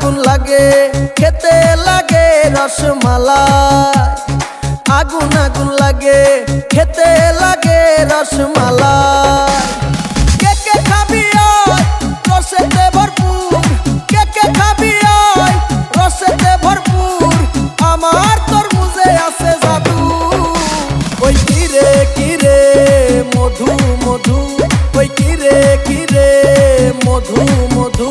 আগুন লাগে খেতে লাগে রসমালাই, আগুন আগুন লাগে খেতে লাগে রসমালাই। কে কে খাবি আয় রসেতে ভরপুর, কে কে খাবি আয় রসেতে ভরপুর, আমার তরমুজে আছে জাদু। ওই কিরে কিরে মধু মধু, ওই কিরে কিরে মধু মধু।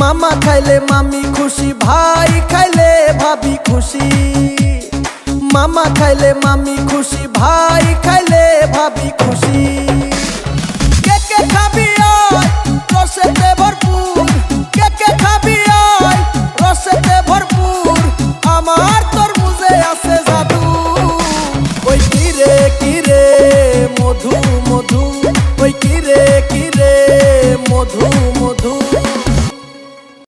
मामा खाइले मामी खुशी, भाई खाइले भाभी खुशी। मामा खाइले मामी खुशी, भाई खाइले भाभी खुशी। के खाबी आय रसेते भरपुर, के खाबी आय रसेते भरपुर, आमार तरमुजे आछे जादू। ओई किरे किरे मधु